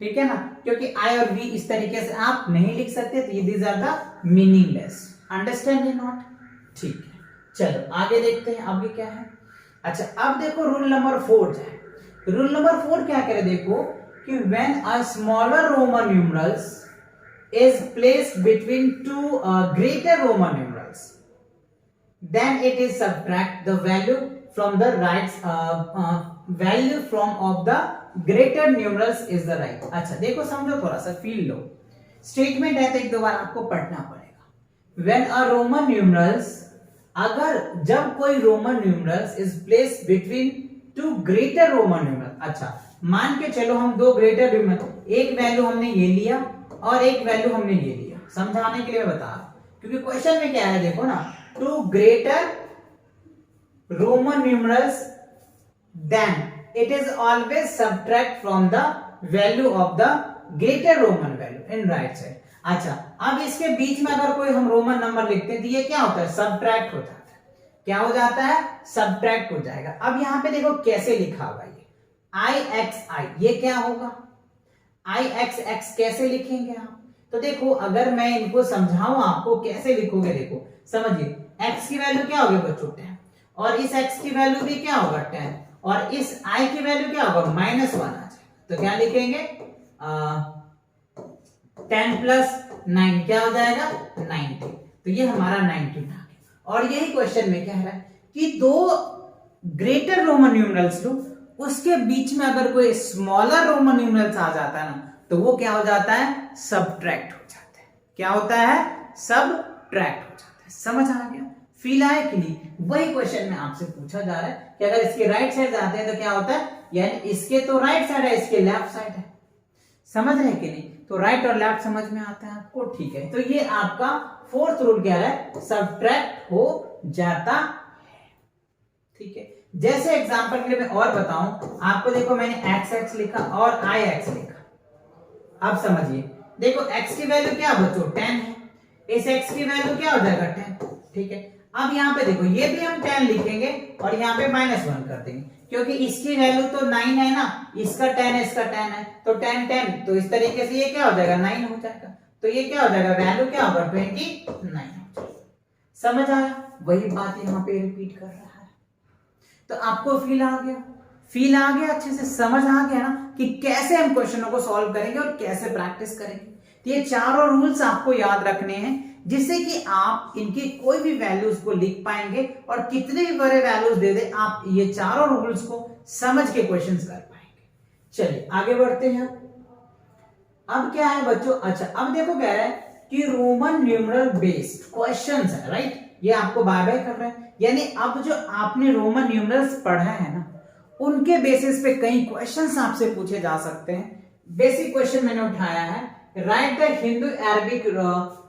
ठीक है ना, क्योंकि I और V इस तरीके से आप नहीं लिख सकते, तो ये these are the meaningless. Understand या नॉट? ठीक है, चलो आगे देखते हैं आगे क्या है। अच्छा, अब देखो रूल नंबर 4 है। रूल नंबर 4 क्या करे, देखो कि when a smaller Roman numerals is placed between two greater Roman numerals, then it is subtract the value from the right value from of the greater numerals is the right। अच्छा देखो, समझो, थोड़ा सा फील लो। स्टेटमेंट है तो एक दो बार आपको पढ़ना पड़ेगा। When a Roman numerals, अगर जब कोई Roman numerals is place between two greater Roman numeral, अच्छा मान के चलो हम 2 ग्रेटर न्यूमरल, एक वैल्यू हमने ये लिया और एक वैल्यू हमने ये लिया, समझाने के लिए बता रहा हूं, क्योंकि क्वेश्चन में क्या है देखो ना, 2 greater Roman numerals then it is always subtract from the value of the greater Roman value in right side. अच्छा, अब इसके बीच में अगर कोई हम रोमन नंबर लिखते हैं तो ये क्या होता है, सब्ट्रैक्ट हो जाता है। क्या हो जाता है, सब्ट्रैक्ट हो जाएगा। अब यहां पे देखो कैसे लिखा हुआ ये IXI, ये क्या होगा, IXX कैसे लिखेंगे आप, तो देखो अगर मैं इनको समझाऊं आपको कैसे लिखोगे, देखो समझिए, x की वैल्यू क्या होगी बच्चों 10, और इस x की वैल्यू भी क्या होगा 10, और इस I की वैल्यू क्या होगा -1 आ जाएगा, तो क्या लिखेंगे 10 + 9 क्या हो जाएगा 90, तो ये हमारा 90 आ गया। और यही क्वेश्चन में कह रहा है कि 2 ग्रेटर रोमन न्यूमरल्स लो, उसके बीच में अगर कोई स्मॉलर रोमन न्यूमरल्स आ जाता है ना, तो वो क्या हो जाता है, सब्ट्रैक्ट हो जाता है। क्या होता है, सब्ट्रैक्ट हो जाता है। समझ आ गया, फील आया कि नहीं? वही क्वेश्चन में आपसे पूछा जा रहा है कि अगर इसके राइट साइड आते हैं तो क्या होता है, यानी इसके तो राइट साइड है, इसके लेफ्ट साइड है, समझ रहे कि नहीं? तो राइट और लेफ्ट समझ में आता है आपको, ठीक है। तो ये आपका 4th रूल कह रहा है सब्ट्रैक्ट हो जाता है, ठीक है। जैसे एग्जांपल के लिए मैं और बताऊं आपको, देखो मैंने XX लिखा और IX लिखा, अब समझिए, देखो x की वैल्यू क्या बच्चों 10 है, इस x की वैल्यू क्या हो जाएगा 10, ठीक है। अब यहाँ पे देखो ये भी हम 10 लिखेंगे और यहाँ पे -1 कर देंगे, क्योंकि इसकी वैल्यू तो 9 है ना, इसका 10 है, इसका 10 है, तो 10 10, तो इस तरीके से ये क्या हो जाएगा 9 हो जाएगा, तो ये क्या हो जाएगा, वैल्यू क्या होगा 29 हो जाएगा। समझ आया? वही बात यहाँ पे रिपीट कर रहा है। तो आपको फील आ गया, फील आ गया, अच्छे से समझ आ गया ना कि कैसे हम क्वेश्चनों को सॉल्व करेंगे और कैसे प्रैक्टिस करेंगे। तो ये चारों रूल्स आपको याद रखने हैं, जिससे कि आप इनकी कोई भी वैल्यूज को लिख पाएंगे और कितने भी बड़े वैल्यूज दे दे, आप ये चारों रूल्स को समझ के क्वेश्चंस कर पाएंगे। चलिए आगे बढ़ते हैं। अब क्या है बच्चों, अच्छा अब देखो कह रहा है कि रोमन न्यूमरल बेस्ड क्वेश्चंस है, राइट, ये आपको बाय बाय कर रहा है, यानी अब जो आपने रोमन न्यूमरल्स पढ़ा है ना, उनके बेसिस पे कई क्वेश्चंस आपसे पूछे जा सकते हैं। बेसिक क्वेश्चन मैंने उठाया है, right the Hindu Arabic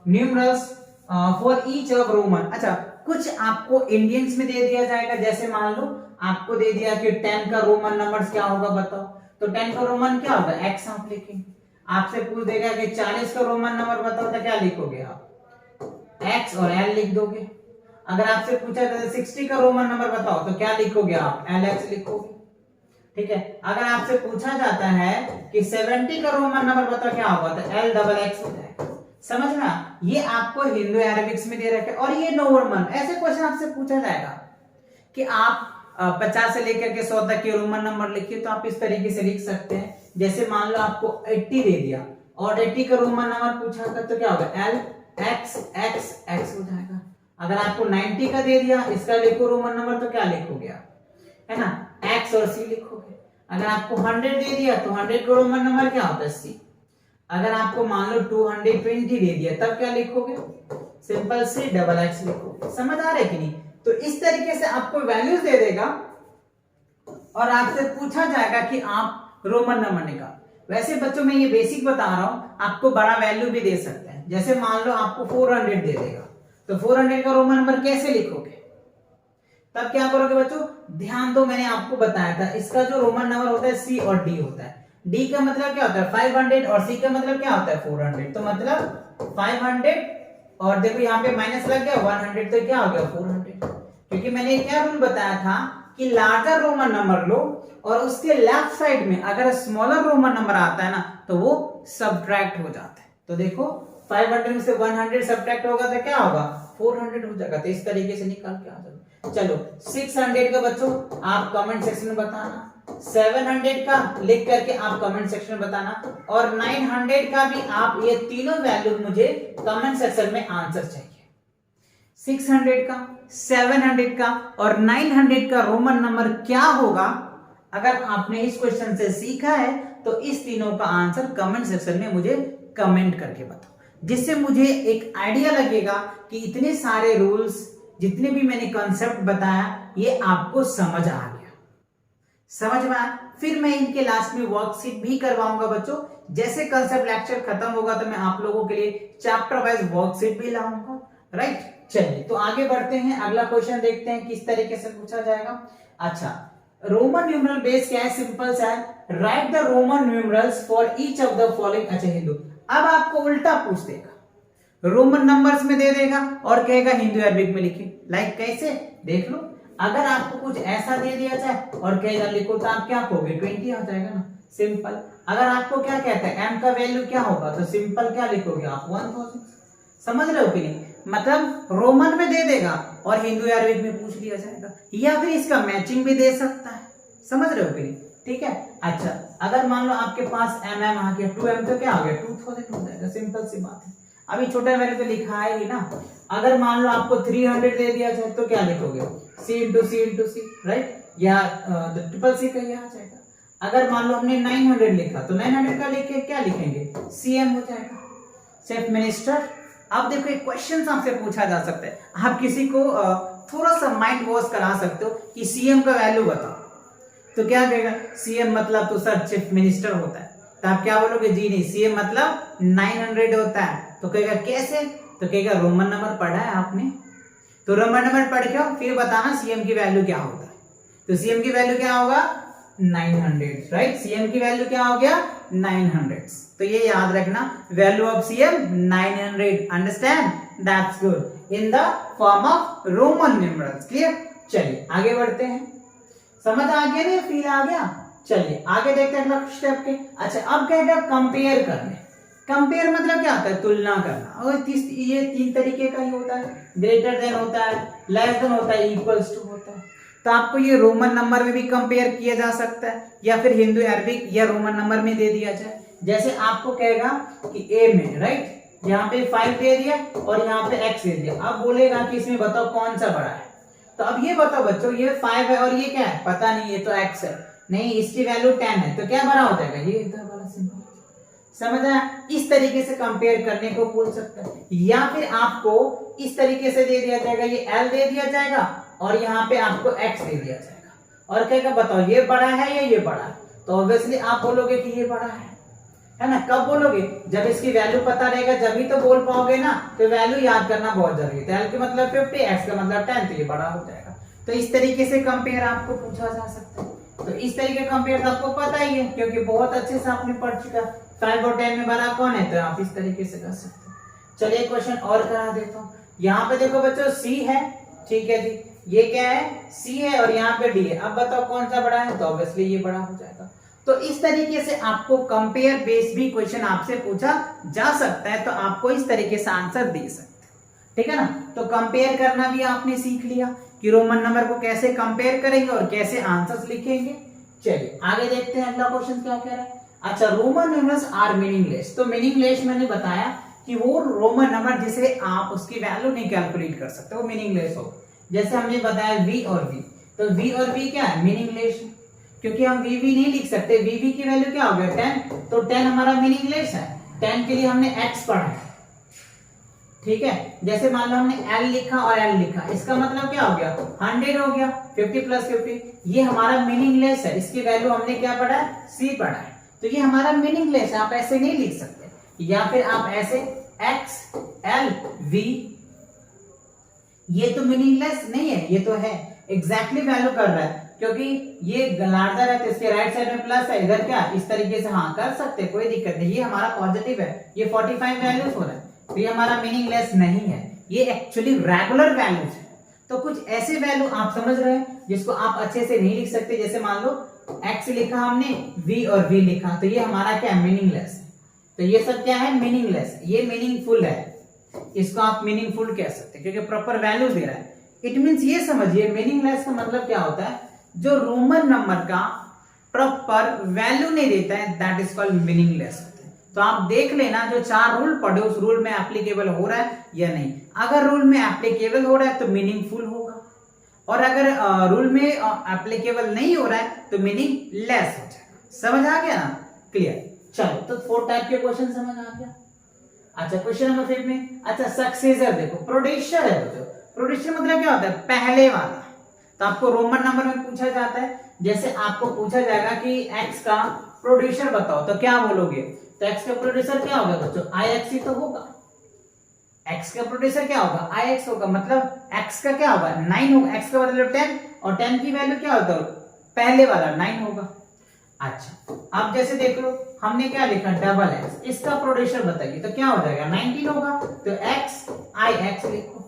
numerals for each of Roman. अच्छा, कुछ आपको इंडियंस में दे दिया जाएगा, जैसे मान लो आपको दे दिया कि 10 का रोमन नंबर्स क्या होगा बताओ, तो 10 का रोमन क्या होगा x आप लिखेंगे। आपसे पूछ देगा कि 40 का रोमन नंबर बताओ, तो क्या लिखोगे आप, x और l लिख दोगे। अगर आपसे पूछा जाए 60 का रोमन नंबर बताओ, तो क्या लिखोगे आप, lx लिखोगे, ठीक है। अगर आपसे पूछा जाता है कि 70 का रोमन नंबर बताओ क्या होगा, तो l XX हो जाएगा। समझ ना, ये आपको हिंदू अरेबिक्स में दे रखे, और ये नॉर्मल ऐसे क्वेश्चन आपसे पूछा जाएगा कि आप 50 से लेकर के 100 तक के रोमन नंबर लिखिए, तो आप इस तरीके से लिख सकते हैं। जैसे मान लो आपको 80 दे दिया और 80 का रोमन नंबर पूछा था, तो क्या होगा, LXXX हो जाएगा। अगर आपको 90 का दे दिया, इसका लिखो रोमन नंबर, तो क्या लिखोगे आप, है ना, X और C लिखोगे। अगर आपको 100 दे दिया तो 100 का रोमन नंबर क्या होता है, C। अगर आपको मान लो 220 दे दिया, तब क्या लिखोगे, सिंपल CXX लिखोगे। समझ आ रहा है कि नहीं? तो इस तरीके से आपको वैल्यूज दे देगा और आपसे पूछा जाएगा कि आप रोमन नंबर निकाल। वैसे बच्चों मैं ये बेसिक बता रहा हूं, आपको बड़ा वैल्यू भी दे सकते हैं। जैसे मान लो आपको 400 दे देगा, तो 400 का रोमन नंबर कैसे लिखोगे? तब क्या करोगे बच्चों, ध्यान दो, मैंने आपको बताया था इसका जो रोमन नंबर होता है सी और डी होता है। डी का मतलब क्या होता है 500 और सी का मतलब क्या होता है 400। तो मतलब 500 और देखो यहाँ पे माइनस लग गया 100, तो क्या हो गया 400। क्योंकि मैंने क्या रूल बताया था कि लार्जर रोमन नंबर लो और उसके लेफ्ट साइड में अगर स्मॉलर रोमन नंबर आता है ना तो वो सब्ट्रैक्ट हो जाता है। तो देखो 500 में से 100 सब्ट्रैक्ट होगा तो क्या होगा 400 हो जाएगा। तो इस तरीके से निकाल के आ जाएगा। चलो 600 का बच्चों आप कमेंट सेक्शन में बताना, 700 का लिख करके आप कमेंट सेक्शन में बताना, और 900 का भी आप, ये तीनों वैल्यू मुझे कमेंट सेक्शन में आंसर चाहिए। 600 का, 700 का और 900 का रोमन नंबर क्या होगा? अगर आपने इस क्वेश्चन से सीखा है तो इस तीनों का आंसर कमेंट सेक्शन में मुझे कमेंट करके बताओ, जिससे मुझे एक आइडिया लगेगा कि इतने सारे रूल्स, जितने भी मैंने कॉन्सेप्ट बताया, ये आपको समझ आ गया। समझ में आया? फिर मैं इनके लास्ट में वर्कशीट भी करवाऊंगा बच्चों। जैसे कॉन्सेप्ट लेक्चर खत्म होगा तो मैं आप लोगों के लिए चैप्टर वाइज वर्कशीट भी लाऊंगा। राइट, चलिए तो आगे बढ़ते हैं, अगला क्वेश्चन देखते हैं किस तरीके से पूछा जाएगा। अच्छा, रोमन न्यूमरल बेस क्या है? सिंपल सा है, right the Roman numerals for each of the following. अच्छा हिंदू, अब आपको उल्टा पूछ देगा, रोमन नंबर्स में दे देगा और कहेगा हिंदू अरबिक में लिखिए। लाइक कैसे, देख लो, अगर आपको कुछ ऐसा दे दिया जाए और कहेगा लिखो, तो आप क्या कहोगे 20 आ जाएगा ना, सिंपल। अगर आपको क्या कहता है m का वैल्यू क्या होगा, तो सिंपल क्या लिखोगे आप 1000। समझ रहे हो कि नहीं? मतलब रोमन में दे देगा और हिंदू अरबिक में पूछ लिया जाएगा, या फिर इसका मैचिंग भी दे सकता है। समझ रहे हो कि नहीं? ठीक है। अच्छा, अगर मान लो आपके पास mm आ गया 2m, तो क्या हो गया 2000 हो जाएगा, सिंपल सी बात है। अभी छोटा वैल्यू तो लिखा है ही ना। अगर मान लो आपको 300 दे दिया जाए तो क्या लिखोगे c इंटू सी, राइट, या ट्रिपल सी कहीं आ जाएगा। अगर मान लो हमने 900 लिखा तो 900 का लिख के क्या लिखेंगे cm हो जाएगा, चीफ मिनिस्टर। अब देखो एक क्वेश्चन आपसे पूछा जा सकता है, आप किसी को थोड़ा सा माइंड वॉश करा सकते हो कि सीएम का वैल्यू बताओ, तो क्या कहेगा सीएम मतलब तो सर चीफ मिनिस्टर होता है। तो आप क्या बोलोगे, जी नहीं, सीएम मतलब 900 होता है। तो कहेगा कैसे, तो कहेगा रोमन नंबर पढ़ा है आपने, तो रोमन नंबर पढ़ के फिर बताना सीएम की वैल्यू क्या होता है। तो सीएम की वैल्यू क्या होगा 900, राइट, सीएम की वैल्यू क्या हो गया 900। तो ये याद रखना, value of CM 900, understand, that's good, in the form of Roman numerals. Clear? चलिए आगे बढ़ते हैं, समझ आ गया ना, फील आ गया। चलिए आगे देखते हैं अगला स्टेप के। अच्छा, अब कहेगा कंपेयर करने। कंपेयर मतलब क्या होता है, तुलना करना। और ये 3 तरीके का ही होता है, ग्रेटर देन होता है, लेस देन होता है, इक्वल्स टू होता है। तो आपको ये रोमन नंबर में भी कंपेयर किया जा सकता है, या फिर हिंदू अरबिक या रोमन नंबर में दे दिया जाए। जैसे आपको कहेगा कि ए में, राइट, यहाँ पे 5 दे दिया और यहाँ पे x दे दिया। अब बोलेगा कि इसमें बताओ कौन सा बड़ा है। तो अब ये बताओ बच्चों, ये 5 है और ये क्या है, पता नहीं, ये तो x है, नहीं इसकी वैल्यू 10 है, तो क्या बड़ा हो जाएगा, ये इतना बड़ा। सिंपल, समझ आया? इस तरीके से कंपेयर करने को बोल सकता है। या फिर आपको इस तरीके से दे दिया जाएगा, ये L दे दिया जाएगा और यहाँ पे आपको X दे दिया जाएगा और कहेगा बताओ ये बड़ा है या ये बड़ा है। तो ऑब्वियसली आप बोलोगे कि ये बड़ा है ना। कब बोलोगे, जब इसकी वैल्यू पता रहेगा, जब ही तो बोल पाओगे ना। तो वैल्यू याद करना बहुत जरूरी है। L का मतलब 50, X का मतलब 10, तो ये बड़ा हो जाएगा। तो इस तरीके से कंपेयर आपको पूछा जा सकता है। तो इस तरीके कंपेयर आपको पता ही है, क्योंकि बहुत अच्छे से आपने पढ़ चुका। 5 और 10 में बड़ा कौन है, तो आप इस तरीके से कर सकते हैं। चलिए क्वेश्चन और करा देता हूँ। यहाँ पे देखो बच्चों C है, ठीक है जी, ये क्या है C है और यहाँ पे D है। अब बताओ कौन सा बड़ा है, तो ऑब्वियसली ये बड़ा हो जाएगा। तो इस तरीके से आपको कंपेयर बेस्ड भी क्वेश्चन आपसे पूछा जा सकता है, तो आपको इस तरीके से आंसर दे सकते हैं, ठीक है ना। तो कंपेयर करना भी आपने सीख लिया कि रोमन नंबर को कैसे कंपेयर करेंगे और कैसे आंसर्स लिखेंगे। चलिए आगे देखते हैं अगला क्वेश्चन क्या कह रहा है। अच्छा, रोमन न्यूमरल्स आर मीनिंगलेस। तो मीनिंगलेस मैंने बताया कि वो रोमन नंबर जिसे आप उसकी वैल्यू नहीं कैलकुलेट कर सकते, वो मीनिंगलेस हो। जैसे हमने बताया V और V, तो V और V क्या है, मीनिंगलेस, क्योंकि हम VV नहीं लिख सकते। VV की वैल्यू क्या हो गया 10, तो 10 हमारा मीनिंगलेस है। 10 के लिए हमने X पढ़ा है, ठीक है, जैसे मान लो हमने L लिखा और L लिखा, इसका मतलब क्या हो गया 100 हो गया, 50 प्लस 50, ये हमारा मीनिंगलेस है, इसकी वैल्यू हमने क्या पढ़ा है, C पढ़ा है, तो ये हमारा मीनिंगलेस है, आप ऐसे नहीं लिख सकते, या फिर आप ऐसे X L V, ये तो मीनिंगलेस नहीं है, ये तो है एग्जैक्टली वैल्यू कर रहा है, क्योंकि ये लार्जर है तो इसके राइट साइड में प्लस है, इधर क्या इस तरीके से हाँ कर सकते, कोई दिक्कत नहीं, ये हमारा पॉजिटिव है, ये 45 वैल्यूज हो रहा है, तो ये हमारा मीनिंगलेस नहीं है, ये एक्चुअली रेगुलर वैल्यूज है। तो कुछ ऐसे वैल्यू आप समझ रहे हैं जिसको आप अच्छे से नहीं लिख सकते, जैसे मान लो x लिखा हमने, v और v लिखा, तो ये हमारा क्या मीनिंगलेस है, तो ये सब क्या है मीनिंगलेस, ये मीनिंगफुल है, इसको आप मीनिंगफुल कह सकते हैं क्योंकि प्रॉपर वैल्यूज दे रहा है। इट मींस ये समझिए मीनिंगलेस का मतलब क्या होता है, जो रोमन नंबर का प्रॉपर वैल्यू नहीं देता है, दैट इज कॉल्ड मीनिंगलेस। तो आप देख लेना जो 4 रूल पढ़े उस रूल में एप्लीकेबल हो रहा है या नहीं, अगर रूल में एप्लीकेबल हो रहा है तो मीनिंगफुल होगा, और अगर रूल में एप्लीकेबल नहीं हो रहा है तो मीनिंगलेस हो जाएगा। समझ आ गया ना, क्लियर। चलो तो 4 टाइप के क्वेश्चन समझ आ गया। अच्छा क्वेश्चन नंबर 5 में, अच्छा सक्सेसर देखो, प्रोड्यूसर है बच्चों, प्रोड्यूसर मतलब क्या होता है, पहले वाला, तो आपको रोमन नंबर में पूछा जाता है, जैसे आपको पूछा जाएगा कि x का प्रोड्यूसर बताओ, तो क्या बोलोगे, तो x का प्रोड्यूसर क्या होगा बच्चों, ix ही तो होगा, x का प्रोड्यूसर क्या होगा, ix होगा, मतलब x का क्या होगा 9 होगा, x का मतलब 10, और 10 की वैल्यू क्या होता है, पहले वाला 9 होगा। अच्छा अब जैसे देख लो हमने क्या लिखा डबल x, इसका प्रोड्यूसर बताइए, तो क्या हो जाएगा 19 होगा, तो x ix लिखो।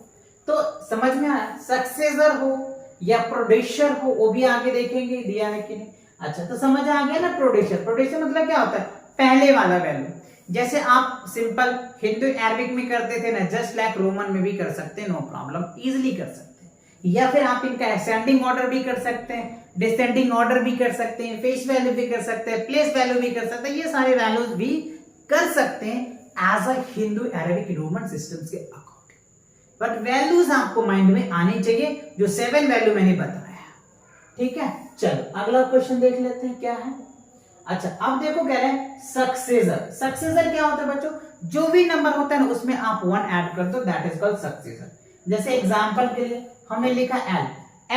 तो समझ में आया, सक्सेसर हो या प्रोड्यूसर हो वो भी आगे देखेंगे दिया है कि नहीं। अच्छा तो समझ आ गया ना, प्रोड्यूसर, प्रोड्यूसर मतलब क्या होता है, पहले वाला वैल्यू, जैसे आप सिंपल हिंदू अरबिक में करते थे ना, जस्ट लाइक रोमन में भी कर सकते हैं, नो प्रॉब्लम, इजीली कर सकते हैं, या फिर आप इनका असेंडिंग ऑर्डर भी कर सकते हैं, डिसेंडिंग ऑर्डर भी कर सकते हैं, फेस वैल्यू भी कर सकते हैं, प्लेस वैल्यू भी कर सकते हैं, ये सारे वैल्यूज भी कर सकते हैं as a Hindu Arabic Roman systems के अकॉर्डिंग, बट वैल्यूज आपको माइंड में आनी चाहिए जो 7 वैल्यू मैंने बताया, ठीक है। चलो अगला क्वेश्चन देख लेते हैं क्या है। अच्छा अब देखो कह रहे हैं सक्सेसर, सक्सेसर क्या होता है बच्चों, जो भी नंबर होता है ना उसमें आप 1 ऐड कर दो, दैट इज कॉल्ड सक्सेसर। जैसे एग्जांपल के लिए हमने लिखा L,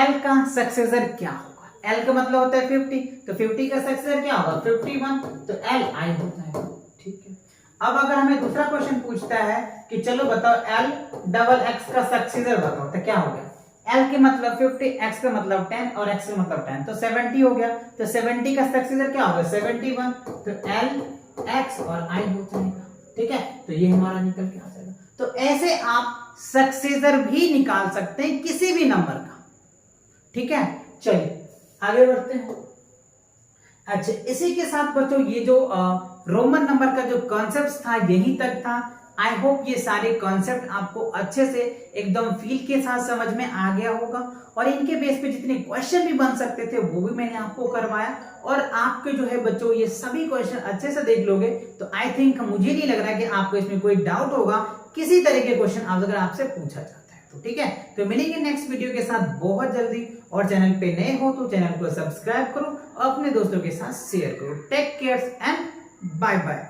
L का सक्सेसर क्या होगा, L का मतलब होता है 50, तो 50 का सक्सेसर क्या होगा 51, तो Li होता है, ठीक है। अब अगर हमें दूसरा क्वेश्चन पूछता है कि चलो बताओ L डबल x का सक्सेसर बताओ, तो क्या हो गया, L के मतलब 50, x का मतलब 10 और x का मतलब 10, तो 70 हो गया, तो 70 का सक्सेसर क्या होगा 71, तो L x और I हो जाएगा, ठीक है, तो ये हमारा निकल के आ जाएगा। तो ऐसे आप सक्सेसर भी निकाल सकते हैं किसी भी नंबर का, ठीक है। चलिए आगे बढ़ते हैं। अच्छा इसी के साथ बच्चों ये जो रोमन नंबर का जो कॉन्सेप्ट था यहीं तक था। आई होप ये सारे कॉन्सेप्ट आपको अच्छे से एकदम फील के साथ समझ में आ गया होगा, और इनके बेस पे जितने क्वेश्चन भी बन सकते थे वो भी मैंने आपको करवाया, और आपके जो है बच्चों ये सभी क्वेश्चन अच्छे से देख लोगे तो आई थिंक, मुझे नहीं लग रहा है कि आपको इसमें कोई डाउट होगा, किसी तरह के क्वेश्चन अगर आपसे पूछा जाता है तो, ठीक है। तो मिलेंगे नेक्स्ट वीडियो के साथ बहुत जल्दी, और चैनल पे नए हो तो चैनल को सब्सक्राइब करो और अपने दोस्तों के साथ शेयर करो। Take care and bye bye.